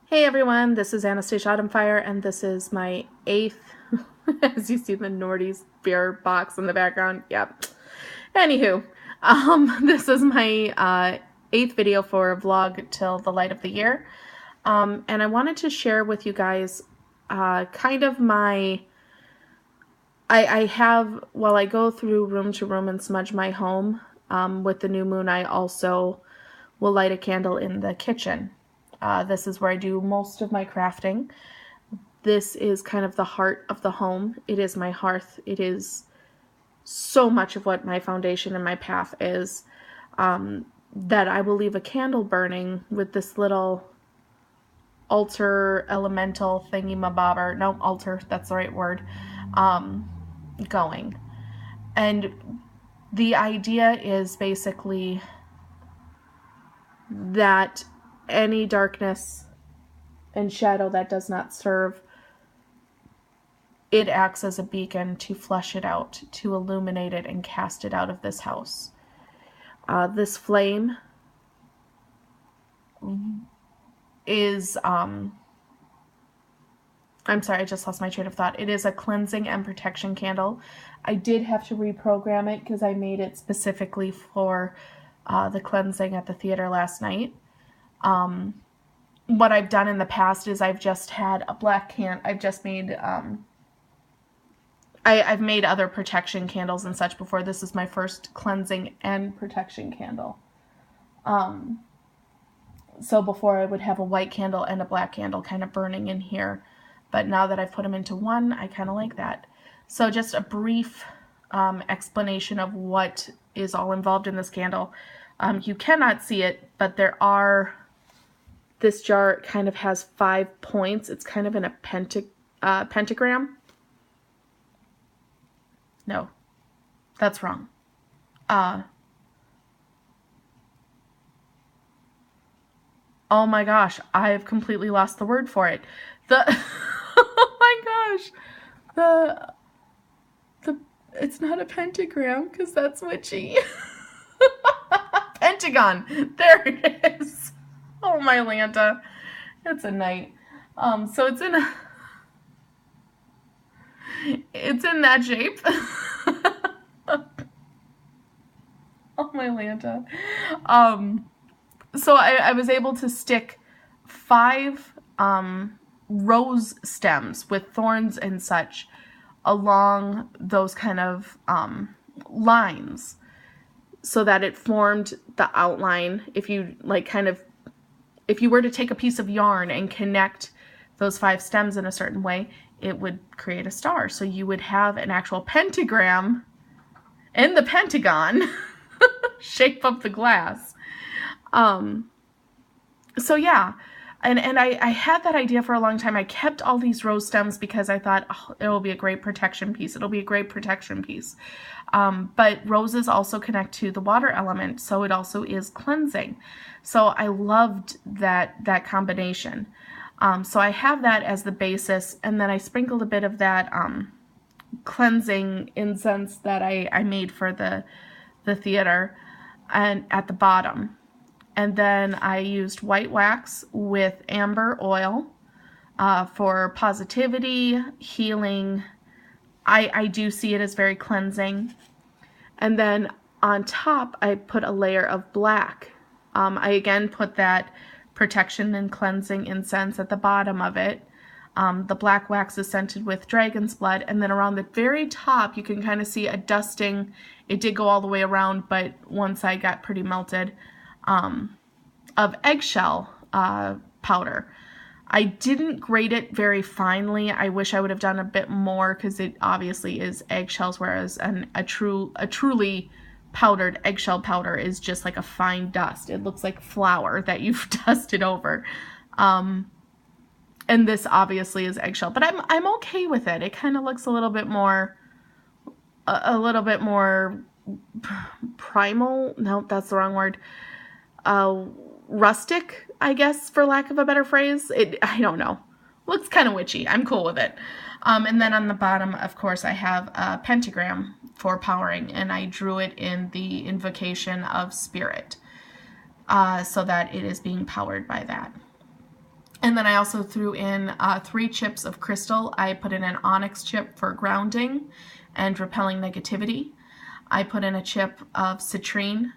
Hey everyone, this is Anastasia Autumnfire, and this is my eighth, as you see the Nordy's beer box in the background. Yep. Anywho, this is my eighth video for a vlog till the light of the year. And I wanted to share with you guys kind of I have, while I go through room to room and smudge my home, with the new moon, I also will light a candle in the kitchen. This is where I do most of my crafting. This is kind of the heart of the home. It is my hearth. It is so much of what my foundation and my path is, that I will leave a candle burning with this little altar elemental thingy-mabobber. No, altar, that's the right word, going. And the idea is basically that any darkness and shadow that does not serve, it acts as a beacon to flush it out, to illuminate it and cast it out of this house. This flame is, I'm sorry, I just lost my train of thought. It is a cleansing and protection candle. I did have to reprogram it because I made it specifically for the cleansing at the theater last night. What I've done in the past is I've just had a black can. I've just made, I've made other protection candles and such before. This is my first cleansing and protection candle. So before I would have a white candle and a black candle kind of burning in here. But now that I've put them into one, I kind of like that. So just a brief explanation of what is all involved in this candle. You cannot see it, but there are, this jar kind of has 5 points. It's kind of in a pentagram. No, that's wrong. Oh my gosh, I've completely lost the word for it. Oh my gosh, it's not a pentagram because that's witchy. Pentagon, there it is. Oh my Lanta, it's a night. So it's in that shape. Oh my Lanta. So I was able to stick 5 rose stems with thorns and such along those kind of lines, so that it formed the outline. If you if you were to take a piece of yarn and connect those 5 stems in a certain way, it would create a star. So you would have an actual pentagram in the pentagon shape of the glass. So yeah, and I had that idea for a long time. I kept all these rose stems because I thought, oh, it will be a great protection piece. It'll be a great protection piece. But roses also connect to the water element, so it also is cleansing. So I loved that combination. So I have that as the basis, and then I sprinkled a bit of that cleansing incense that I made for the theater and at the bottom. And then I used white wax with amber oil for positivity, healing. I do see it as very cleansing. And then on top, I put a layer of black. I again put that protection and cleansing incense at the bottom of it. The black wax is scented with dragon's blood. And then around the very top, you can kind of see a dusting. It did go all the way around, but one side got pretty melted. Of eggshell powder. I didn't grate it very finely. I wish I would have done a bit more because it obviously is eggshells, whereas a truly powdered eggshell powder is just like a fine dust. It looks like flour that you've dusted over. And this obviously is eggshell, but I'm okay with it. It kind of looks a little bit more primal. No, that's the wrong word. Rustic, I guess, for lack of a better phrase. I don't know. Looks kind of witchy. I'm cool with it. And then on the bottom, of course, I have a pentagram for powering, and I drew it in the invocation of spirit, so that it is being powered by that. And then I also threw in 3 chips of crystal. I put in an onyx chip for grounding and repelling negativity. I put in a chip of citrine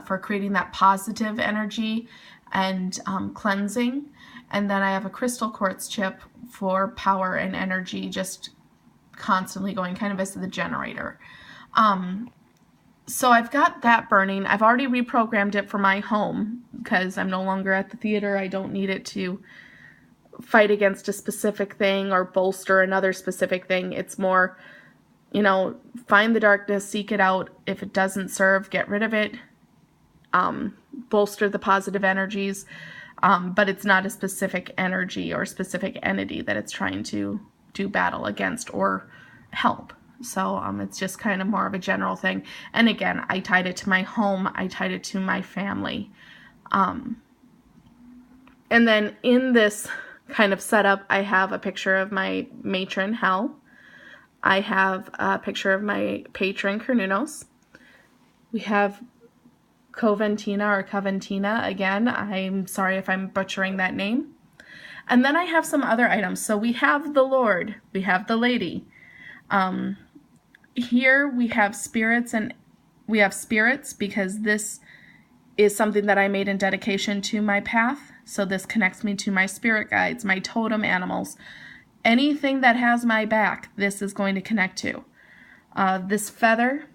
for creating that positive energy and cleansing. And then I have a crystal quartz chip for power and energy, just constantly going, kind of as the generator. So I've got that burning. I've already reprogrammed it for my home because I'm no longer at the theater. I don't need it to fight against a specific thing or bolster another specific thing. It's more, you know, find the darkness, seek it out. If it doesn't serve, get rid of it. Bolster the positive energies. But it's not a specific energy or specific entity that it's trying to do battle against or help. So it's just kind of more of a general thing. And again, I tied it to my home. I tied it to my family. And then in this kind of setup, I have a picture of my matron, Hel. I have a picture of my patron, Kernunos. We have Coventina or Coventina. Again, I'm sorry if I'm butchering that name. And then I have some other items. So we have the Lord, we have the Lady. Here we have spirits, and we have spirits because this is something that I made in dedication to my path. So this connects me to my spirit guides, my totem animals. Anything that has my back, this is going to connect to. This feather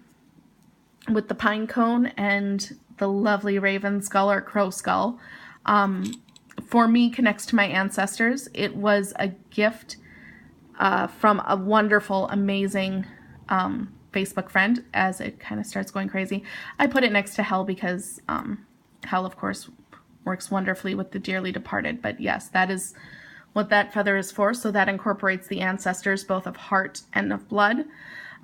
with the pine cone and the lovely raven skull or crow skull, for me connects to my ancestors. It was a gift from a wonderful, amazing Facebook friend. As it kind of starts going crazy, I put it next to Hel because Hel, of course, works wonderfully with the dearly departed. But yes, that is what that feather is for. So that incorporates the ancestors, both of heart and of blood.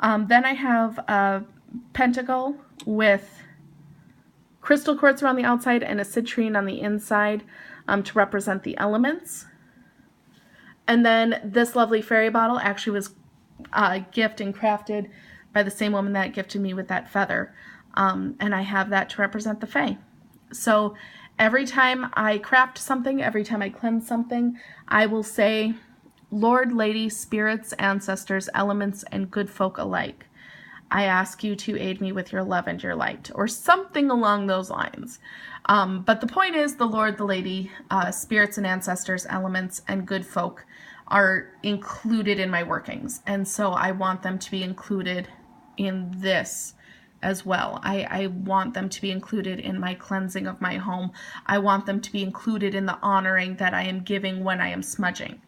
Then I have a pentacle with crystal quartz around the outside and a citrine on the inside to represent the elements. And then this lovely fairy bottle actually was gifted and crafted by the same woman that gifted me with that feather. And I have that to represent the Fae. So every time I craft something, every time I cleanse something, I will say, Lord, Lady, spirits, ancestors, elements, and good folk alike, I ask you to aid me with your love and your light, or something along those lines. But the point is, the Lord, the Lady, spirits and ancestors, elements, and good folk are included in my workings. And so I want them to be included in this as well. I want them to be included in my cleansing of my home. I want them to be included in the honoring that I am giving when I am smudging.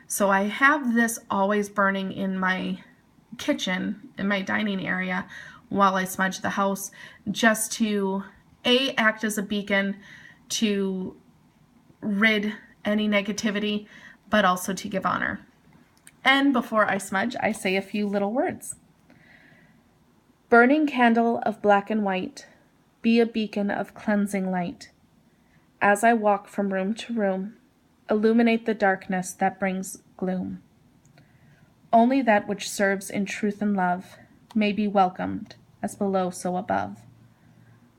So I have this always burning in my kitchen, in my dining area, while I smudge the house, just to act as a beacon to rid any negativity, but also to give honor. And before I smudge, I say a few little words. Burning candle of black and white, be a beacon of cleansing light. As I walk from room to room, illuminate the darkness that brings gloom. Only that which serves in truth and love may be welcomed, as below so above.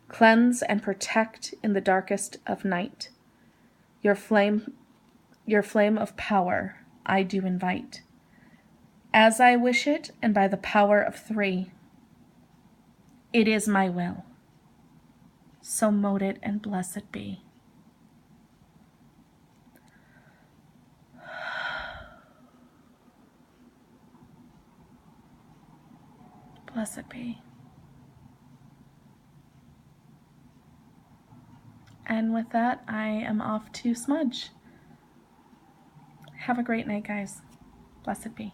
Cleanse and protect in the darkest of night. Your flame of power I do invite. As I wish it, and by the power of 3, it is my will. So mote it and blessed be. Blessed be. And with that, I am off to smudge. Have a great night, guys. Blessed be.